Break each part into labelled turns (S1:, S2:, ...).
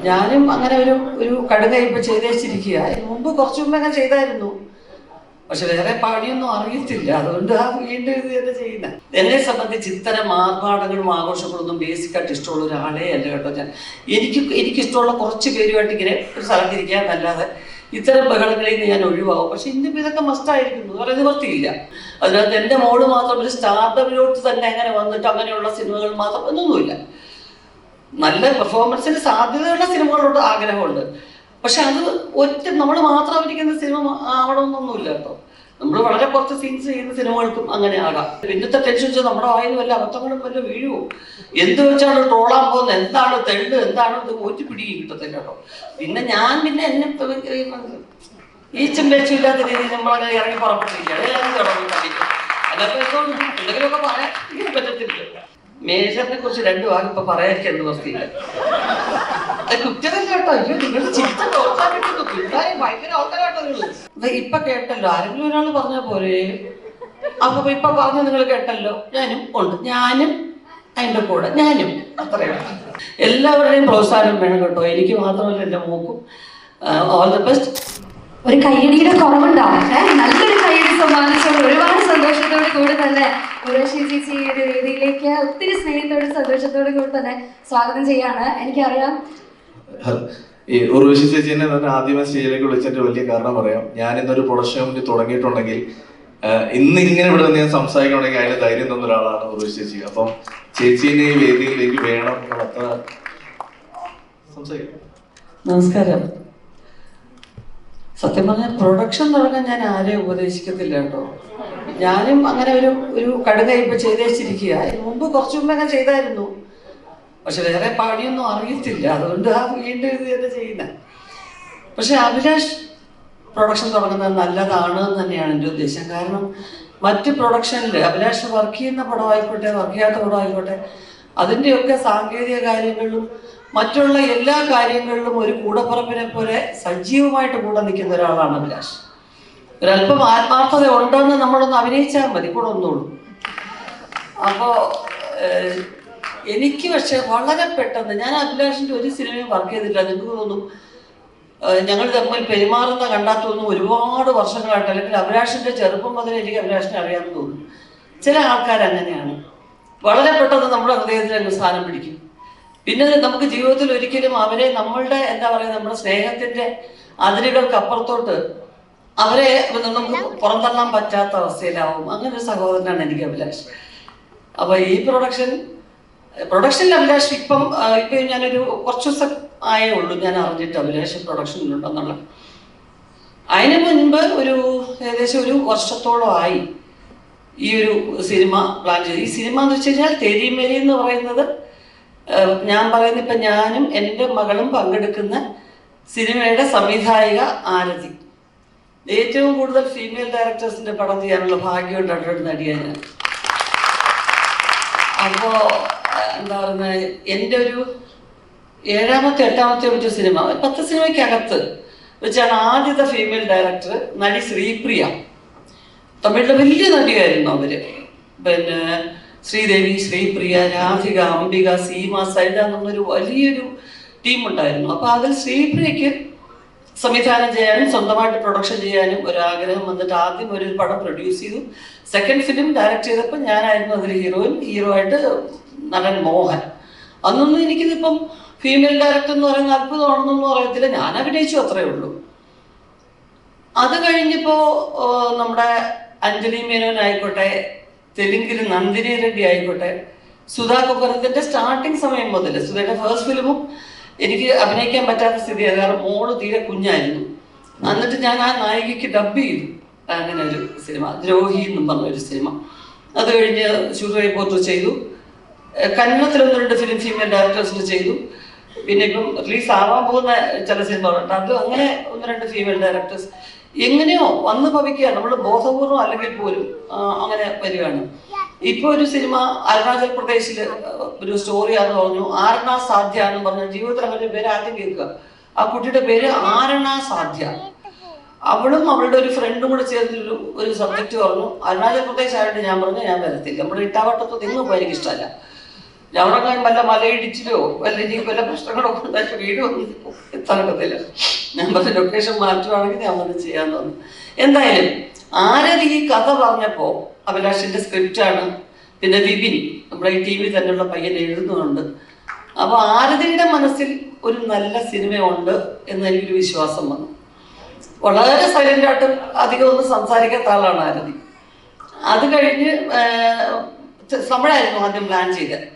S1: ഞാനും അങ്ങനെ ഒരു കടുക ഇപ്പൊ ചെയ്തേച്ചിരിക്കുക. മുമ്പ് കുറച്ചു മുമ്പ് അങ്ങനെ ചെയ്തായിരുന്നു, പക്ഷെ വേറെ പാടിയൊന്നും അറിയത്തില്ല. അതുകൊണ്ട് വീണ്ടും ഇത് തന്നെ ചെയ്യുന്നത്. എന്നെ സംബന്ധിച്ച് ഇത്തരം ആർഭാടങ്ങളും ആഘോഷങ്ങളൊന്നും ബേസിക്കായിട്ട് ഇഷ്ടമുള്ള ഒരാളേ അല്ല കേട്ടോ. എനിക്കിഷ്ടമുള്ള കുറച്ച് പേരുമായിട്ട് ഇങ്ങനെ ഒരു സ്ഥലത്തിരിക്കാൻ നല്ലാതെ ഇത്തരം ബഹളങ്ങളിൽ നിന്ന് ഞാൻ ഒഴിവാകും. പക്ഷെ ഇന്നിപ്പോൾ ഇതൊക്കെ മസ്റ്റായിരിക്കുന്നു, വേറെ നിവർത്തിയില്ല. അതിനകത്ത് എൻ്റെ മോള് മാത്രം ഒരു സ്റ്റാർഡമിലോട്ട് തന്നെ അങ്ങനെ വന്നിട്ട് അങ്ങനെയുള്ള സിനിമകൾ മാത്രം ഒന്നുമില്ല. നല്ല പെർഫോമൻസിന് സാധ്യതയുള്ള സിനിമകളോട് ആഗ്രഹമുണ്ട്. പക്ഷെ അത് നമ്മൾ മാത്രം അഭിനയിക്കുന്ന സിനിമ ആവണമെന്നൊന്നുമില്ല കേട്ടോ. നമ്മൾ വളരെ കുറച്ച് സീൻസ് ചെയ്യുന്ന സിനിമകൾക്കും അങ്ങനെ ആകാം. ഇന്നത്തെ ടെൻഷൻ വെച്ചാൽ നമ്മുടെ വായിന്ന് വല്ല അബദ്ധങ്ങളും വല്ല വീഴുവോ, എന്ത് വെച്ചാണ് ട്രോളാൻ പോകുന്നത്, എന്താണ് തെണ്ട്, എന്താണ് ഇത് ഒറ്റ പിടിയും കിട്ടത്തില്ല കേട്ടോ. പിന്നെ എന്നെ ഈച്ചും വെച്ചും ഇല്ലാത്ത രീതിയിൽ നമ്മളങ്ങനെ ഇറങ്ങി പുറപ്പെട്ടിരിക്കുകയാണ്. അതപ്പോൾ എന്തെങ്കിലുമൊക്കെ പറയാൻ ഇങ്ങനെ പറ്റത്തില്ല. മേജറിനെ കുറിച്ച് രണ്ടു വാക്ക് ഇപ്പൊ പറയാതിരിക്കാൻ നിവർത്തിയില്ല. കുറ്റതല്ല കേട്ടോ. അയ്യോ, നിങ്ങൾ ചിന്ത പ്രോത്സാഹിപ്പിക്കുന്നു. പിള്ളേരെ ഭയങ്കര ആൾക്കാരാട്ടോ നിങ്ങൾ. ഇപ്പൊ കേട്ടല്ലോ, ആരെങ്കിലും ഒരാൾ പറഞ്ഞ പോലെ. അപ്പൊ ഇപ്പൊ പറഞ്ഞു നിങ്ങൾ കേട്ടല്ലോ, ഞാനും ഉണ്ട്, ഞാനും അതിന്റെ കൂടെ ഞാനും. അത്രയാണ്. എല്ലാവരുടെയും പ്രോത്സാഹനം വേണം കേട്ടോ. എനിക്ക് മാത്രമല്ല, എൻ്റെ മോക്കും. All the best.
S2: ഒരു കയ്യടിയുടെ കുറവുണ്ടാവും. നല്ലൊരു കയ്യടി സമ്മാനിച്ചോണ്ട് ഒരുപാട് സന്തോഷത്തോടു കൂടി തന്നെ ഉർവശി ചേച്ചി ഈ ഒരു വേദിയിലേക്ക് ഒത്തിരി സ്നേഹത്തോടും സന്തോഷത്തോടും കൂടി തന്നെ സ്വാഗതം ചെയ്യാണ്. എനിക്കറിയാം
S3: ഈ ഉർവശി ചേച്ചീനെ തന്നെ ആദ്യമേ സ്റ്റേജിലേക്ക് വിളിച്ചിട്ട് വലിയ കാരണം പറയാം. ഞാൻ ഇന്നൊരു പ്രൊഡക്ഷൻ യൂണിറ്റ് തുടങ്ങിയിട്ടുണ്ടെങ്കിൽ ഇന്ന് ഇങ്ങനെ ഇവിടെ നിന്ന് ഞാൻ സംസാരിക്കണമെങ്കിൽ അതിന് ധൈര്യം തന്ന ഒരാളാണ് ഉർവശി ചേച്ചി. അപ്പം ചേച്ചീനെ ഈ വേദിയിലേക്ക് വേണം അത്ര സംസാരിക്കാം.
S1: നമസ്കാരം. സത്യം പറഞ്ഞാൽ പ്രൊഡക്ഷൻ തുടങ്ങാൻ ഞാൻ ആരെയും ഉപദേശിക്കത്തില്ല കേട്ടോ. ഞാനും അങ്ങനെ ഒരു കടുക ഇപ്പൊ ചെയ്തേച്ചിരിക്കുക. മുമ്പ് കുറച്ചു മുമ്പ് അങ്ങനെ ചെയ്തായിരുന്നു, പക്ഷെ വേറെ പാടിയൊന്നും അറിയത്തില്ല. അതുകൊണ്ട് വീണ്ടും ഇത് തന്നെ ചെയ്യുന്നത്. പക്ഷെ അഭിലാഷ് പ്രൊഡക്ഷൻ തുടങ്ങുന്നത് നല്ലതാണ് തന്നെയാണ് എൻ്റെ ഉദ്ദേശം. കാരണം മറ്റ് പ്രൊഡക്ഷനിൽ അഭിലാഷ് വർക്ക് ചെയ്യുന്ന പടമായിക്കോട്ടെ, വർക്ക് ചെയ്യാത്ത പടമായിക്കോട്ടെ, അതിൻ്റെയൊക്കെ സാങ്കേതിക കാര്യങ്ങളിലും മറ്റുള്ള എല്ലാ കാര്യങ്ങളിലും ഒരു കൂടപ്പുറപ്പിനെ പോലെ സജീവമായിട്ട് കൂടെ നിൽക്കുന്ന ഒരാളാണ് അഭിലാഷ്. ഒരല്പം ആത്മാർത്ഥത ഉണ്ടെന്ന് നമ്മളൊന്ന് അഭിനയിച്ചാൽ മതി, കൂടെ ഒന്നുള്ളൂ. അപ്പോൾ എനിക്ക് പക്ഷെ വളരെ പെട്ടെന്ന്, ഞാൻ അഭിലാഷിൻ്റെ ഒരു സിനിമയും വർക്ക് ചെയ്തിട്ടില്ല. നിങ്ങൾക്ക് തോന്നും ഞങ്ങൾ തമ്മിൽ പെരുമാറുന്ന കണ്ടാത്തൊന്നും ഒരുപാട് വർഷങ്ങളായിട്ട്, അല്ലെങ്കിൽ അഭിലാഷിൻ്റെ ചെറുപ്പം മുതലേ എനിക്ക് അഭിലാഷിനെ അറിയാമെന്ന് തോന്നുന്നു. ചില ആൾക്കാർ അങ്ങനെയാണ്, വളരെ പെട്ടെന്ന് നമ്മുടെ ഹൃദയത്തിൽ സ്ഥാനം പിടിക്കും. പിന്നെ നമുക്ക് ജീവിതത്തിൽ ഒരിക്കലും അവരെ നമ്മളുടെ നമ്മുടെ സ്നേഹത്തിന്റെ അതിരുകൾക്ക് അപ്പുറത്തോട്ട് അവരെ നമുക്ക് പുറന്തള്ളാൻ പറ്റാത്ത അവസ്ഥയിലാവും. അങ്ങനെ ഒരു സഹോദരനാണ് എനിക്ക് അഭിലാഷ്. അപ്പൊ ഈ പ്രൊഡക്ഷനിൽ അഭിലാഷ് ഇപ്പം ഞാനൊരു കുറച്ച് ദിവസം ആയേ ഉള്ളൂ ഞാൻ അറിഞ്ഞിട്ട് അഭിലാഷ് പ്രൊഡക്ഷനിലുണ്ടെന്നുള്ള. അതിന് മുൻപ് ഏകദേശം ഒരു വർഷത്തോളം ആയി ഈ ഒരു സിനിമ പ്ലാൻ ചെയ്ത്. ഈ സിനിമ എന്ന് വെച്ച് കഴിഞ്ഞാൽ തെരിമേരി എന്ന് പറയുന്നത്, ഞാൻ പറയുന്ന ഇപ്പം ഞാനും എൻ്റെ മകളും പങ്കെടുക്കുന്ന സിനിമയുടെ സംവിധായിക ആരതി. ഏറ്റവും കൂടുതൽ ഫീമെയിൽ ഡയറക്ടേഴ്സിന്റെ പടം ചെയ്യാനുള്ള ഭാഗ്യം ഉണ്ടായിട്ട് നടിയാണ് ഞാൻ. അപ്പോൾ എൻ്റെ ഒരു 7ാമത്തെ 8ാമത്തെ വെച്ച സിനിമ, 10 സിനിമയ്ക്കകത്ത് വെച്ചാണ് ആദ്യത്തെ ഫീമെയിൽ ഡയറക്ടർ നടി ശ്രീപ്രിയ. തമിഴിലെ വലിയ നടിയായിരുന്നു അവര്. പിന്നെ ശ്രീദേവി, ശ്രീപ്രിയ, രാധിക, അംബിക, സീമ, സൈഡ എന്നൊരു വലിയൊരു ടീം ഉണ്ടായിരുന്നു. അപ്പോൾ അതിൽ ശ്രീപ്രിയയ്ക്ക് സംവിധാനം ചെയ്യാനും സ്വന്തമായിട്ട് പ്രൊഡക്ഷൻ ചെയ്യാനും ഒരാഗ്രഹം വന്നിട്ട് ആദ്യം ഒരു പടം പ്രൊഡ്യൂസ് ചെയ്തു. സെക്കൻഡ് ഫിലിം ഡയറക്റ്റ് ചെയ്തപ്പോൾ ഞാനായിരുന്നു അതിൽ ഹീറോ ആയിട്ട് നടൻ മോഹൻ. അന്നൊന്നും എനിക്കിതിപ്പം ഫീമെയിൽ ഡയറക്ടർ എന്ന് പറയുന്ന അത്ഭുതമാണെന്നൊന്നും അറിയത്തില്ല, ഞാൻ അഭിനയിച്ചു, അത്രേ ഉള്ളൂ. അത് കഴിഞ്ഞപ്പോൾ നമ്മുടെ അഞ്ജലി മേനോൻ ആയിക്കോട്ടെ, തെലുങ്കിൽ നന്ദിനി റെഡ്ഡി ആയിക്കോട്ടെ, സുധാ കൊക്കറത്തിന്റെ സ്റ്റാർട്ടിങ് സമയം മുതൽ, സുധയുടെ ഫസ്റ്റ് ഫിലിമും എനിക്ക് അഭിനയിക്കാൻ പറ്റാത്ത സ്ഥിതിയായിരുന്നു. കാരണം മോള് തീരെ കുഞ്ഞായിരുന്നു. എന്നിട്ട് ഞാൻ ആ നായികയ്ക്ക് ഡബ് ചെയ്തു. അങ്ങനെ ഒരു സിനിമ, ദ്രോഹി എന്നും പറഞ്ഞൊരു സിനിമ. അത് കഴിഞ്ഞ് ഷൂട്ട് റിപ്പോർട്ടർ ചെയ്തു. കന്നഡത്തിൽ 1-2 ഫിലിം ഫീമെയിൽ ഡയറക്ടേഴ്സിൽ ചെയ്തു. പിന്നെ ഇപ്പം റിലീസ് ആവാൻ പോകുന്ന ചില സിനിമകളുണ്ട്, അത് അങ്ങനെ 1-2 ഫീമെയിൽ ഡയറക്ടേഴ്സ് എങ്ങനെയോ വന്ന് ഭവിക്കുക. നമ്മൾ ബോധപൂർവം അല്ലെങ്കിൽ പോലും അങ്ങനെ വരികയാണ്. ഇപ്പൊ ഒരു സിനിമ അരുണാചൽ പ്രദേശിൽ ഒരു സ്റ്റോറിയാന്ന് പറഞ്ഞു, ആരണ സാധ്യ എന്ന് പറഞ്ഞ, ജീവിതത്തിൽ അവരുടെ പേര് ആദ്യം കേൾക്കുക. ആ കുട്ടിയുടെ പേര് ആരണ സാധ്യ. അവളും അവളുടെ ഒരു ഫ്രണ്ടും കൂടെ ചേർന്നൊരു ഒരു സബ്ജക്റ്റ് പറഞ്ഞു. അരുണാചൽ പ്രദേശ് ആയിട്ട് ഞാൻ പറഞ്ഞു ഞാൻ വരത്തില്ല, നമ്മുടെ ഇട്ടാവട്ടത്ത് നിങ്ങൾ പോയി എനിക്ക് ഇഷ്ടമല്ല. ഞങ്ങളെങ്ങാനും വല്ല മലയിടിച്ചിലോ വല്ല ഇനി വല്ല പ്രശ്നങ്ങളോ ഉണ്ടായിട്ട് വീട് വന്ന് എത്താനൊക്കത്തില്ല. ഞാൻ പറഞ്ഞ ലൊക്കേഷൻ മാറ്റുവാണെങ്കിൽ ഞാൻ വന്ന് ചെയ്യാൻ തോന്നുന്നു. എന്തായാലും ആരതി ഈ കഥ പറഞ്ഞപ്പോൾ അഭിലാഷിന്റെ സ്ക്രിപ്റ്റാണ്, പിന്നെ വിപിൻ നമ്മുടെ ഈ ടീമിൽ തന്നെയുള്ള പയ്യൻ എഴുതുന്നുണ്ട്. അപ്പോൾ ആരതിയുടെ മനസ്സിൽ ഒരു നല്ല സിനിമയുണ്ട് എന്ന് എനിക്കൊരു വിശ്വാസം വന്നു. വളരെ സൈലൻ്റായിട്ട് അധികം ഒന്നും സംസാരിക്കാത്ത ആളാണ് ആരതി. അത് കഴിഞ്ഞ് തമിഴായിരുന്നു ആദ്യം പ്ലാൻ ചെയ്തത്.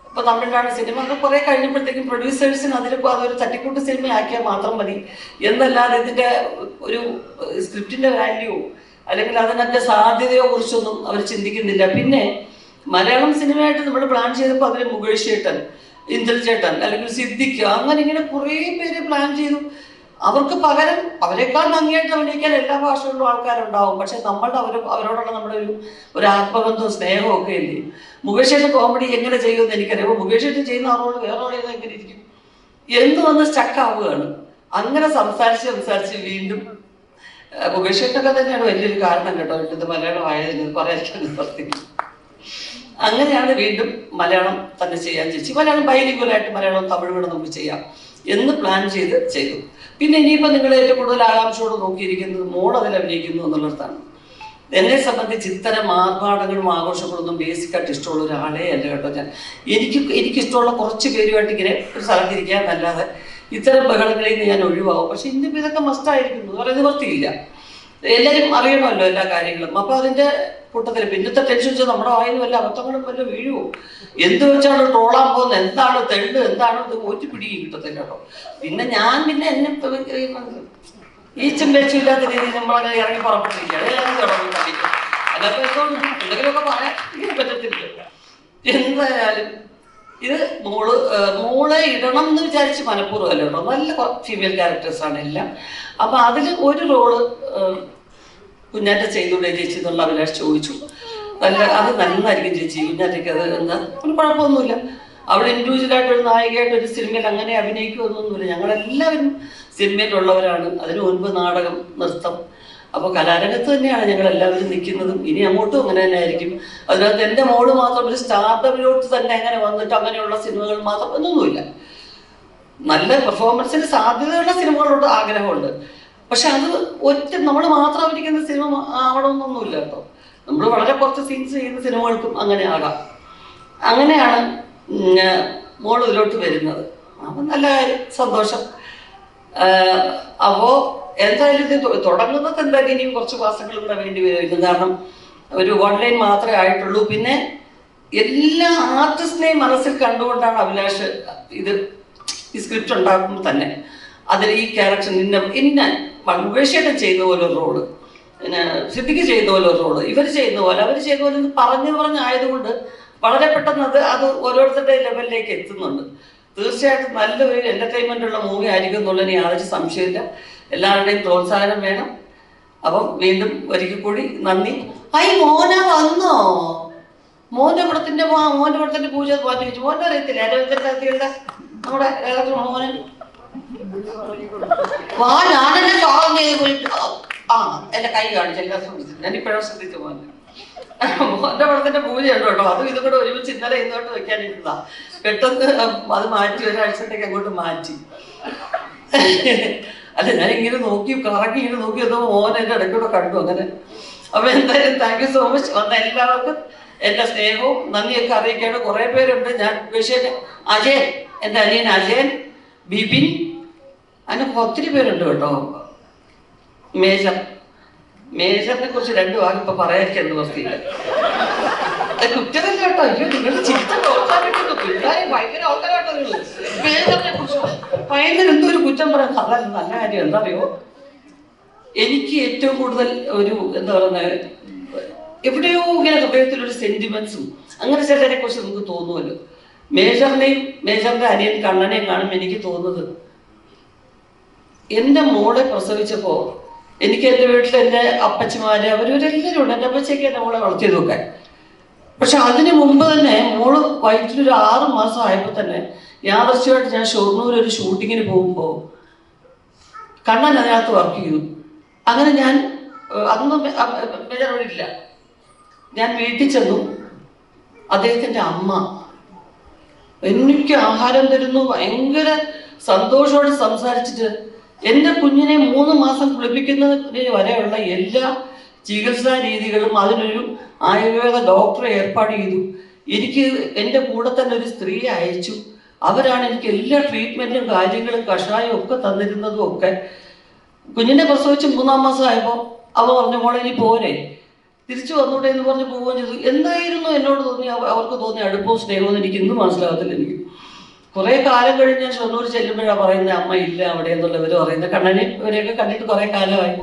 S1: ഇപ്പോൾ തമിഴിലാണ് സിനിമ. അത് കുറേ കഴിഞ്ഞപ്പോഴത്തേക്കും പ്രൊഡ്യൂസേഴ്സിന് അതിലിപ്പോൾ അതൊരു തട്ടിക്കൂട്ട് സിനിമയാക്കിയാൽ മാത്രം മതി എന്നല്ലാതെ ഇതിൻ്റെ ഒരു സ്ക്രിപ്റ്റിൻ്റെ വാല്യൂ അല്ലെങ്കിൽ അതിനൊക്കെ സാധ്യതയോ കുറിച്ചൊന്നും അവർ ചിന്തിക്കുന്നില്ല. പിന്നെ മലയാളം സിനിമയായിട്ട് നമ്മൾ പ്ലാൻ ചെയ്തപ്പോൾ അതിൽ മുകേഷ് ചേട്ടൻ, ഇന്ദ്രൻ ചേട്ടൻ അല്ലെങ്കിൽ സിദ്ദിഖ് അങ്ങനെ ഇങ്ങനെ കുറേ പേര് പ്ലാൻ ചെയ്തു. അവർക്ക് പകരം അവരെക്കാൾ ഭംഗിയായിട്ട് അഭിനയിക്കാൻ എല്ലാ ഭാഷകളിലും ആൾക്കാരുണ്ടാവും. പക്ഷെ അവരോടുള്ള നമ്മുടെ ഒരു ആത്മബന്ധവും സ്നേഹവും ഒക്കെ ഇല്ലേ. മുകേഷ് ചേട്ടൻ കോമഡി എങ്ങനെ ചെയ്യുമെന്ന് എനിക്കറിയാം. മുകേഷ് ചേട്ടൻ ചെയ്യുന്ന ആളോട് വേറെ ആളേത് എങ്ങനെ ഇരിക്കും എന്ന് വന്ന് സ്റ്റക്കാവുകയാണ്. അങ്ങനെ സംസാരിച്ച് വീണ്ടും മുകേഷ് ചേട്ടനൊക്കെ തന്നെയാണ് വലിയൊരു കാരണം കേട്ടോ, ഇത് മലയാളം ആയതിന് പറയാൻ നിർത്തിക്കും. അങ്ങനെയാണ് വീണ്ടും മലയാളം തന്നെ ചെയ്യാൻ ചേച്ചി. മലയാളം ബൈലിംഗ്വലായിട്ട് മലയാളം തമിഴ് കൂടെ നമുക്ക് ചെയ്യാം എന്ന് പ്ലാൻ ചെയ്തു. പിന്നെ ഇനിയിപ്പോൾ നിങ്ങൾ ഏറ്റവും കൂടുതൽ ആകാംക്ഷയോട് നോക്കിയിരിക്കുന്നത് മോൾ അതിൽ അഭിനയിക്കുന്നു എന്നുള്ളതാണ്. എന്നെ സംബന്ധിച്ച് ഇത്തരം ആർഭാടങ്ങളും ആഘോഷങ്ങളൊന്നും ബേസിക്കായിട്ട് ഇഷ്ടമുള്ള ഒരാളേ അല്ല കേട്ടോ ഞാൻ. എനിക്കിഷ്ടമുള്ള കുറച്ച് പേരുമായിട്ട് ഇങ്ങനെ ഒരു സ്ഥലത്തിരിക്കാന്നല്ലാതെ ഇത്തരം ബഹളങ്ങളിൽ നിന്ന് ഞാൻ ഒഴിവാകും. പക്ഷെ ഇന്നിപ്പോൾ ഇതൊക്കെ മസ്റ്റായിരിക്കുന്നു, വേറെ നിവർത്തിയില്ല. എല്ലാവരും അറിയണമല്ലോ എല്ലാ കാര്യങ്ങളും. അപ്പോൾ അതിൻ്റെ കൂട്ടത്തിൽ പിന്നത്തെ ടെൻഷൻ വെച്ചാൽ നമ്മുടെ വായിന്ന് വല്ല അബദ്ധങ്ങളും വല്ല വീഴുവോ, എന്ത് വെച്ചാണ് ട്രോളാൻ പോകുന്നത്, എന്താണ് തെണ്ട്, എന്താണ് ഇത് പോറ്റിപ്പിടിയും കിട്ടത്തില്ല കേട്ടോ. പിന്നെ എന്നെ ഈച്ചും വെച്ചും ഇല്ലാത്ത രീതിയിൽ നമ്മളങ്ങനെ ഇറങ്ങി പുറപ്പെട്ടിരിക്കുകയാണ്. എല്ലാവരും തുടങ്ങി കണ്ടിരിക്കും. അതൊക്കെ എന്തെങ്കിലുമൊക്കെ പറയാൻ പറ്റത്തില്ല. എന്തായാലും ഇത് മോളെ ഇടണം എന്ന് വിചാരിച്ച് മനഃപൂർവ്വം അല്ല കേട്ടോ. നല്ല ഫീമെയിൽ ക്യാരക്ടേഴ്സാണ് എല്ലാം. അപ്പം അതിൽ ഒരു റോള് കുഞ്ഞാറ്റ ചെയ്തൂടെ ചേച്ചി എന്നുള്ള അഭിലാഷ് ചോദിച്ചു. അത് നന്നായിരിക്കും ചേച്ചി, കുഞ്ഞാറ്റയ്ക്ക് അത് എന്താ ഒരു കുഴപ്പമൊന്നുമില്ല. അവിടെ ഇൻഡിവിജ്വലായിട്ട് ഒരു നായികയായിട്ട് ഒരു സിനിമയിൽ അങ്ങനെ അഭിനയിക്കുമെന്നൊന്നുമില്ല. ഞങ്ങളെല്ലാവരും സിനിമയിലുള്ളവരാണ്. അതിന് മുൻപ് നാടകം, നൃത്തം, അപ്പോൾ കലാരംഗത്ത് തന്നെയാണ് ഞങ്ങളെല്ലാവരും നിൽക്കുന്നതും. ഇനി അങ്ങോട്ടും അങ്ങനെ തന്നെ ആയിരിക്കും. അതിനകത്ത് എൻ്റെ മോള് മാത്രം ഒരു സ്റ്റാർട്ടപ്പിലോട്ട് തന്നെ അങ്ങനെ വന്നിട്ട് അങ്ങനെയുള്ള സിനിമകൾ മാത്രം ഒന്നുമില്ല. നല്ല പെർഫോമൻസിന് സാധ്യതയുള്ള സിനിമകളോട് ആഗ്രഹമുണ്ട്. പക്ഷെ അത് നമ്മൾ മാത്രം അഭിനയിക്കുന്ന സിനിമ ആവണമെന്നൊന്നുമില്ല കേട്ടോ. നമ്മൾ വളരെ കുറച്ച് സീൻസ് ചെയ്യുന്ന സിനിമകൾക്കും അങ്ങനെ ആകാം. അങ്ങനെയാണ് മോൾ ഇതിലോട്ട് വരുന്നത്. അപ്പം നല്ല കാര്യം, സന്തോഷം. അപ്പോൾ എന്തായാലും ഇത് തുടങ്ങുന്നത് എന്തായാലും ഇനിയും കുറച്ച് മാസങ്ങൾ കൂടെ വേണ്ടി വരുമായിരുന്നു. കാരണം ഒരു ഓൺലൈൻ മാത്രമേ ആയിട്ടുള്ളൂ. പിന്നെ എല്ലാ ആർട്ടിസ്റ്റിനെയും മനസ്സിൽ കണ്ടുകൊണ്ടാണ് അഭിലാഷ് ഈ സ്ക്രിപ്റ്റ് ഉണ്ടാക്കുമ്പോൾ തന്നെ അതിൽ ഈ ക്യാരക്ടർ ഇന്ന മുകേഷേട്ടൻ ചെയ്ത പോലെ ഒരു റോള്, പിന്നെ സിദ്ദിഖ് ചെയ്ത പോലെ ഒരു റോള്, അവർ ചെയ്യുന്ന പോലെ പറഞ്ഞായതുകൊണ്ട് വളരെ പെട്ടെന്ന് അത് ഓരോരുത്തരുടെ ലെവലിലേക്ക് എത്തുന്നുണ്ട്. തീർച്ചയായിട്ടും നല്ലൊരു എൻ്റർടൈൻമെൻ്റുള്ള മൂവി ആയിരിക്കും എന്നുള്ളതിന് യാതൊരു സംശയമില്ല. എല്ലാവരുടെയും പ്രോത്സാഹനം വേണം. അപ്പം വീണ്ടും ഒരിക്കൽ കൂടി നന്ദി. മോന വന്നോ? മോൻ്റെ പടത്തിൻ്റെ പൂജ മാറ്റി വെച്ചു. മോൻ്റെ അറിയത്തില്ല അരവിന്ദൻ്റെ നമ്മുടെ മോനൻ ഞാനെന്നെ സ്വാഗതം ചെയ്ത് പോയിട്ട് എന്റെ കൈ കാണിച്ചു. എല്ലാം ശ്രദ്ധിച്ചു, ഞാൻ ഇപ്പോഴും ശ്രദ്ധിച്ചു. മോന്റെ പടത്തിന്റെ പൂജയുണ്ട് കേട്ടോ. അതും ഇതും കൂടെ ഒരുമിച്ച് ഇന്നലെ ഇന്നോട്ട് വെക്കാനിരുന്നതാ. പെട്ടെന്ന് അത് മാറ്റി, ഒരാഴ്ചത്തേക്ക് അങ്ങോട്ട് മാറ്റി. അല്ല, ഞാൻ ഇങ്ങനെ നോക്കി കറക്കി ഇങ്ങനെ നോക്കി വന്നപ്പോൾ മോൻ എൻ്റെ ഇടയ്ക്കൂടെ കണ്ടു അങ്ങനെ. അപ്പൊ എന്തായാലും താങ്ക് യു സോ മച്ച്. വന്ന എല്ലാവർക്കും എൻ്റെ സ്നേഹവും നന്ദിയൊക്കെ അറിയിക്കാണ്. കുറേ പേരുണ്ട്. ഞാൻ അജയൻ, എൻ്റെ അനിയൻ അജയൻ, ബിപിൻ, അതിനൊക്കെ ഒത്തിരി പേരുണ്ട് കേട്ടോ. മേജറിനെ കുറിച്ച് 2 വാക്ക് ഇപ്പൊ പറയാതിരിക്കാൻ നിവർത്തിയില്ല. കുറ്റമല്ല കേട്ടോ. അയ്യോ, നിങ്ങൾ ചിത്ത പ്രോത്സാഹിപ്പിക്കുന്നു. പിള്ളേരെ ഭയങ്കര ആൾക്കാരാട്ടോ നിങ്ങൾ. മേജറിനെ കുറിച്ച് ഭയങ്കര എന്തോ ഒരു കുറ്റം പറയാൻ അതല്ല, നല്ല കാര്യം. എന്താ അറിയോ, എനിക്ക് ഏറ്റവും കൂടുതൽ ഒരു എന്താ പറയുന്നത്, എവിടെയോ ഇങ്ങനെ ഹൃദയത്തിലൊരു സെന്റിമെന്റ്സും അങ്ങനെ ചിലരെ കുറിച്ച് നമുക്ക് തോന്നുമല്ലോ. മേജറിന്റെ അനിയൻ കണ്ണനെയും കാണുമ്പോൾ എനിക്ക് തോന്നുന്നത്, എൻ്റെ മോളെ പ്രസവിച്ചപ്പോ എനിക്ക് എൻ്റെ വീട്ടിൽ എൻ്റെ അപ്പച്ചമാര് അവരവരെല്ലാവരും ഉണ്ട്. എൻ്റെ അപ്പച്ചയ്ക്ക് എൻ്റെ മോളെ വളർത്തിയത് നോക്കാൻ. പക്ഷെ അതിന് മുമ്പ് തന്നെ മോള് വയറ്റിലൊരു 6 മാസം ആയപ്പോൾ തന്നെ യാദർച്ഛമായിട്ട് ഞാൻ ഷൊർണൂർ ഒരു ഷൂട്ടിങ്ങിന് പോകുമ്പോൾ കണ്ണൻ അതിനകത്ത് വർക്ക് ചെയ്തു. അങ്ങനെ ഞാൻ അതൊന്നും മേജറില്ല. ഞാൻ വീട്ടിൽ ചെന്നു. അദ്ദേഹത്തിൻ്റെ അമ്മ എനിക്ക് ആഹാരം തരുന്നു, ഭയങ്കര സന്തോഷത്തോടെ സംസാരിച്ചിട്ട് എൻ്റെ കുഞ്ഞിനെ 3 മാസം കുളിപ്പിക്കുന്നതിന് വരെയുള്ള എല്ലാ ചികിത്സാ രീതികളും അതിനൊരു ആയുർവേദ ഡോക്ടറെ ഏർപ്പാട് ചെയ്തു. എനിക്ക് എൻ്റെ കൂടെ തന്നെ ഒരു സ്ത്രീയെ അയച്ചു. അവരാണ് എനിക്ക് എല്ലാ ട്രീറ്റ്മെൻറ്റും കാര്യങ്ങളും കഷായം ഒക്കെ തന്നിരുന്നതും ഒക്കെ. കുഞ്ഞിനെ പ്രസവിച്ച് 3-ാം മാസം ആയപ്പോൾ അവ പറഞ്ഞു, മോളെ ഇനി പോരെ, തിരിച്ചു വന്നൂടെ എന്ന് പറഞ്ഞ് പോവുകയും ചെയ്തു. എന്തായിരുന്നു എന്നോട് തോന്നി അവർക്ക് തോന്നിയ അടുപ്പവും സ്നേഹവും എനിക്ക് ഇന്നും മനസ്സിലാകത്തില്ല. എനിക്ക് കുറേ കാലം കഴിഞ്ഞ് ഞാൻ ഷൊർണൂർ ചെല്ലുമ്പോഴാണ് പറയുന്നത് അമ്മ ഇല്ല അവിടെ എന്നുള്ളവർ പറയുന്നത്. കണ്ണനെ ഇവരെയൊക്കെ കണ്ടിട്ട് കുറേ കാലമായി.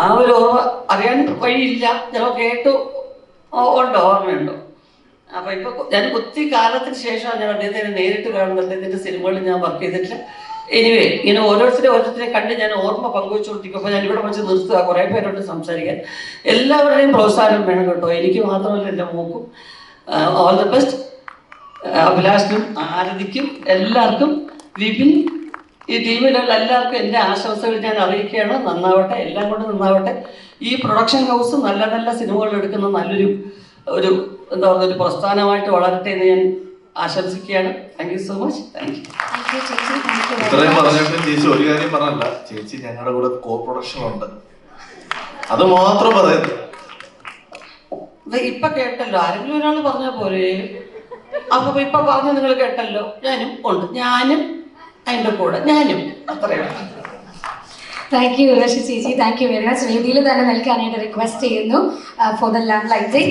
S1: ആ ഒരു ഓർമ്മ അറിയാൻ വഴിയില്ല. ചിലപ്പോൾ കേട്ടു ഉണ്ടോ, ഓർമ്മയുണ്ടോ? അപ്പം ഇപ്പോൾ ഞാൻ ഒത്തിരി കാലത്തിന് ശേഷമാണ് ഞാൻ അദ്ദേഹത്തിനെ നേരിട്ട് കാണുന്നത്. അദ്ദേഹത്തിൻ്റെ സിനിമകളിൽ ഞാൻ വർക്ക് ചെയ്തിട്ടില്ല. എനിവേ ഇങ്ങനെ ഓരോരുത്തരെ കണ്ട് ഞാൻ ഓർമ്മ പങ്കുവെച്ചുകൊണ്ടിരിക്കുമ്പോൾ ഞാൻ ഇവിടെ വെച്ച് നിർത്തുക. കുറേ പേരോട് സംസാരിക്കാൻ. എല്ലാവരുടെയും പ്രോത്സാഹനം വേണം കേട്ടോ. എനിക്ക് മാത്രമല്ല, എൻ്റെ മോക്കും. All the best. അഭിലാഷിനും ആരതിക്കും എല്ലാവർക്കും, വിപിൻ, ഈ ടീമിലുള്ള എല്ലാവർക്കും എൻ്റെ ആശംസകൾ ഞാൻ അറിയിക്കുകയാണ്. നന്നാവട്ടെ, എല്ലാം കൊണ്ട് നന്നാവട്ടെ. ഈ പ്രൊഡക്ഷൻ ഹൗസ് നല്ല നല്ല സിനിമകൾ എടുക്കുന്ന നല്ലൊരു എന്താ പറയുക ഒരു പ്രസ്ഥാനമായിട്ട് വളരട്ടെ എന്ന് ഞാൻ ആശംസിക്കുകയാണ്. Thank you so much. Thank you.
S3: ഇത്രയും പറഞ്ഞപ്പോൾ ചേച്ചി ഒരു കാര്യം പറഞ്ഞല്ല, ചേച്ചി ഞങ്ങളുടെ കൂടെ കോ പ്രൊഡക്ഷനുണ്ട്, അത് മാത്രം പറയുന്നത്.
S1: ഇപ്പൊ കേട്ടല്ലോ, ആരെങ്കിലും ഒരാൾ പറഞ്ഞാൽ പോരെ. അപ്പൊ ഇപ്പൊ പറഞ്ഞ നിങ്ങൾ കേട്ടല്ലോ, ഞാനും ഉണ്ട്, ഞാനും അതിൻ്റെ കൂടെ ഞാനും. അത്രയാണ്.
S2: താങ്ക് യു ഉർവശി ചേച്ചി, താങ്ക് യു വെരി മച്ച്. വേദിയിൽ തന്നെ നിൽക്കാനായിട്ട് റിക്വസ്റ്റ് ചെയ്യുന്നു ഫോർ ദ ലൈവ് ലൈറ്റ്.